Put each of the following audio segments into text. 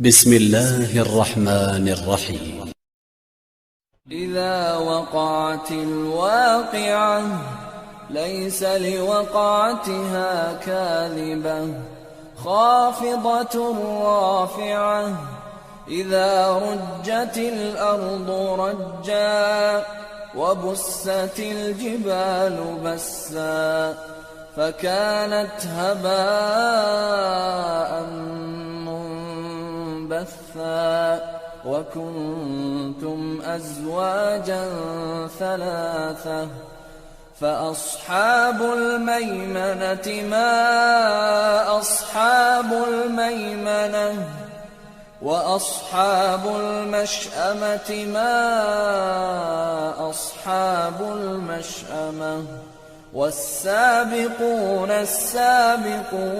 بسم الله الرحمن الرحيم. إذا وقعت الواقعة ليس لوقعتها كاذبة خافضة رافعة إذا رجت الأرض رجا وبست الجبال بسا فكانت هباء منبثا وكنتم أزواجا ثلاثة فأصحاب الميمنة ما أصحاب الميمنة وأصحاب المشأمة ما أصحاب المشأمة والسابقون السابقون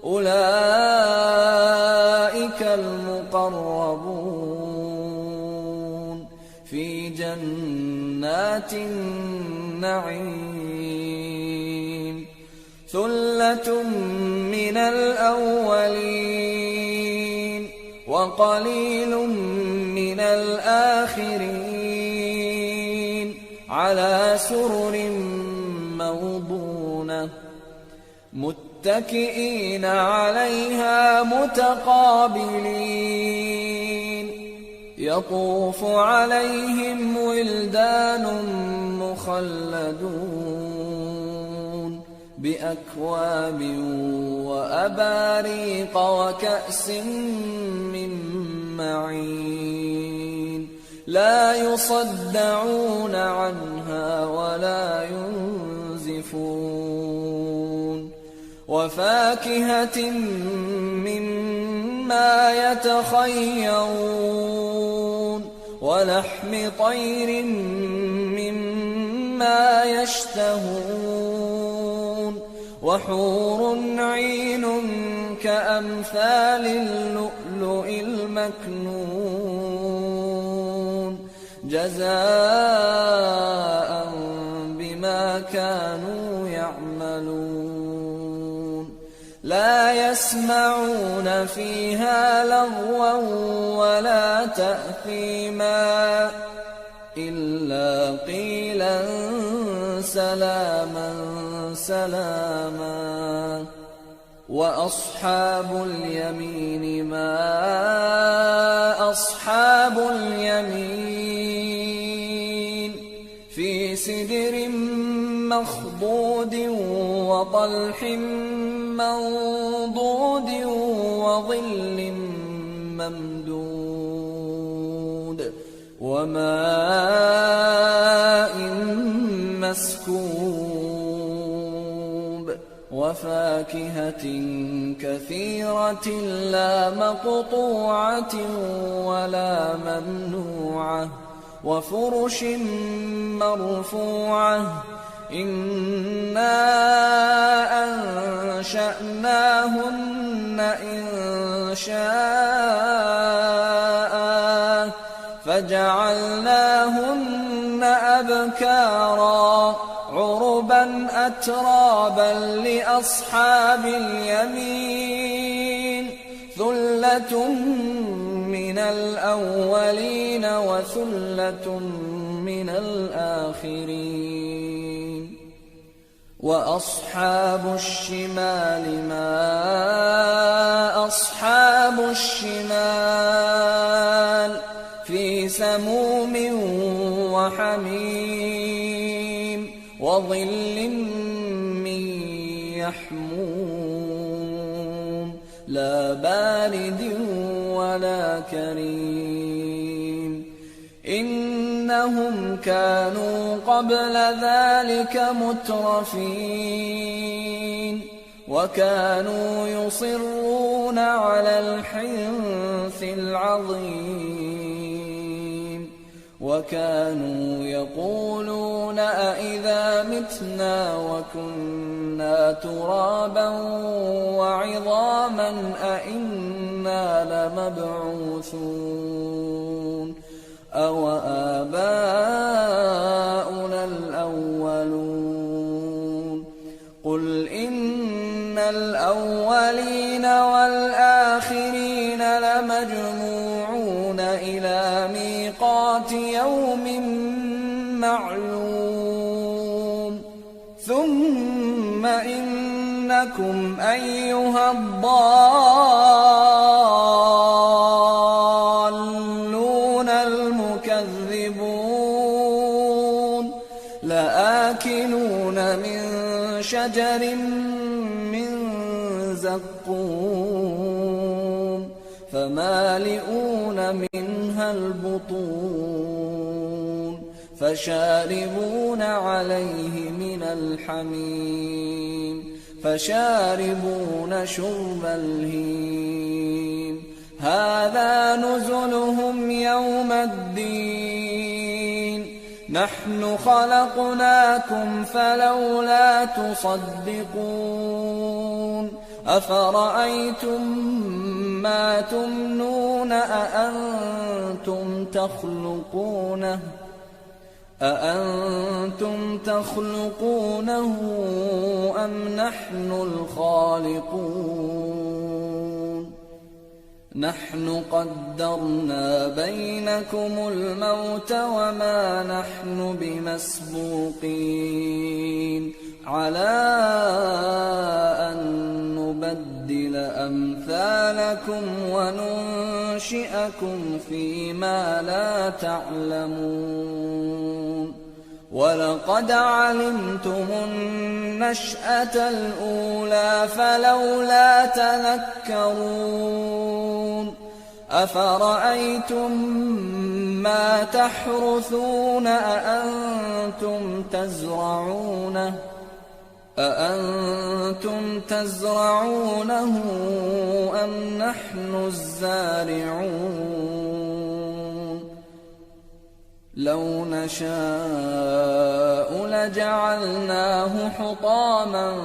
أولئك المقربون في جنات النعيم ثلة من الأولين وقليل من الآخرين على سرر موضونة متكئين عليها متقابلين يطوف عليهم ولدان مخلدون بأكواب وأباريق وكأس من معين لا يصدعون عنها ولا ينزفون وفاكهة مما يتخيرون ولحم طير مما يشتهون وحور عين كأمثال اللؤلؤ المكنون جزاء بما كانوا يعملون لا يسمعون فيها لغوا ولا تأثيما إلا قيلا سلاما سلاما وأصحاب اليمين ما أصحاب اليمين في سدر مخضود وطلح منضود وظل ممدود وماء مسكوب وفاكهة كثيرة لا مقطوعة ولا ممنوعة وفرش مرفوعة إنا أنشأناهن إنشاء فجعلناهن أبكارا عربا أترابا لأصحاب اليمين ثلة من الأولين وثلة من الآخرين وأصحاب الشمال ما أصحاب الشمال في سموم وحميم وظل من يحموم لا بارد ولا كريم إنهم كانوا قبل ذلك مترفين وكانوا يصرون على الحنث العظيم وكانوا يقولون أإذا متنا وكنا ترابا وعظاما أإنا لمبعوثون أو آباؤنا الأولون قل إن الأولين والآخرين إنكم أيها الضالون المكذبون لآكلون من شجر من زقوم فمالئون منها البطون فشاربون عليه من الحميم فشاربون شرب الهيم هذا نزلهم يوم الدين نحن خلقناكم فلولا تصدقون أفرأيتم ما تمنون أأنتم تخلقونه أم نحن الخالقون نحن قدرنا بينكم الموت وما نحن بمسبوقين على أن نبدل أمثالكم وننشئكم فيما لا تعلمون ولقد علمتم النشأة الأولى فلولا تذكرون أفرأيتم ما تحرثون أأنتم تزرعونه أم نحن الزارعون لو نشاء لجعلناه حطاما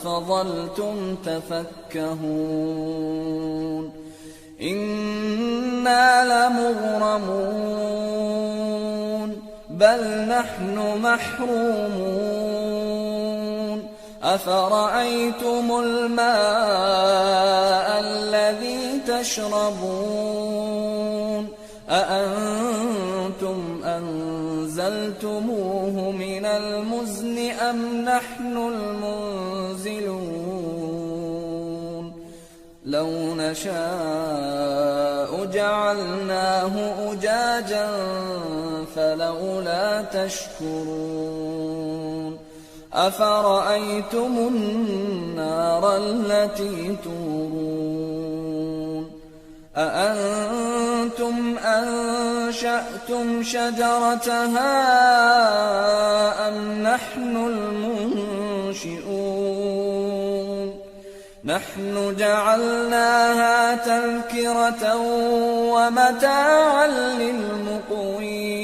فظلتم تفكهون إنا لمغرمون بل نحن محرومون أفرأيتم الماء الذي تشربون أأنتم أنزلتموه من المزن أم نحن المنزلون لو نشاء جعلناه أجاجا فلولا تشكرون أفرأيتم النار التي تورون أأنتم أنشأتم شجرتها أم نحن المنشئون نحن جعلناها تذكرة ومتاعا للمقوين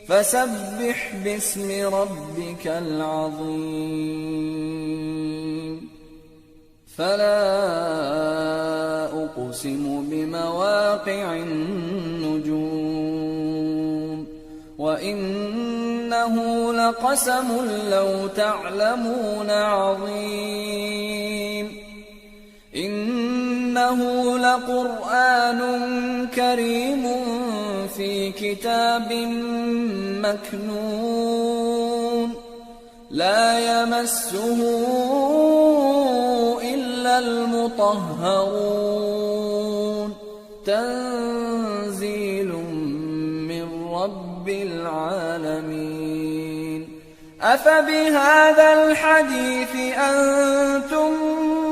فسبح باسم ربك العظيم فلا أقسم بمواقع النجوم وإنه لقسم لو تعلمون عظيم إنه لقرآن كريم في كتاب مكنون لا يمسه إلا المطهرون تنزيل من رب العالمين أفبهذا الحديث أنتم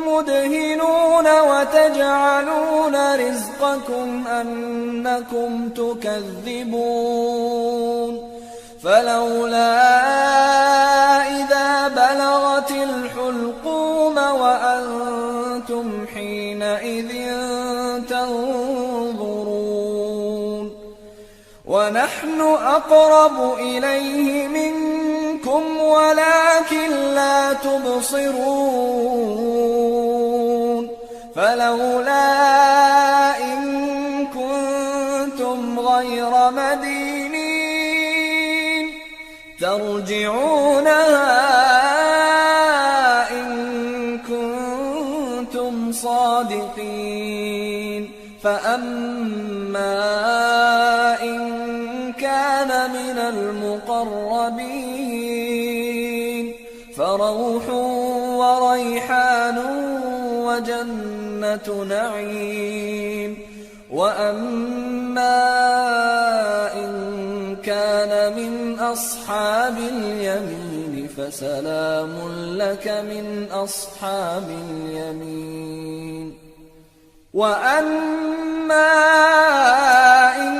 مدهنون وتجعلون رزقكم أنكم تكذبون فلولا إذا بلغت الحلقوم وأنتم حينئذ تنظرون ونحن أقرب إليه منكم ولكن لا تبصرون فلولا إن كنتم غير مدينين ترجعونها إن كنتم صادقين فأما إن كان من المقربين فروح وريحان وريحان وجنة نعيم. وأما إن كان من أصحاب اليمين فسلام لك من أصحاب اليمين. وأما إن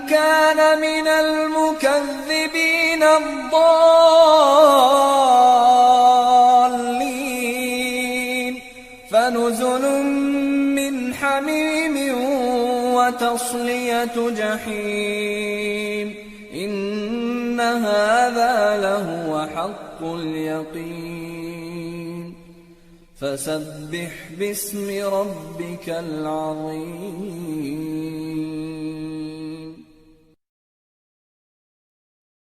كان من المكذبين الضالين فنزل من حميم وتصلية جحيم. إن هذا لهو حق اليقين. فسبح باسم ربك العظيم.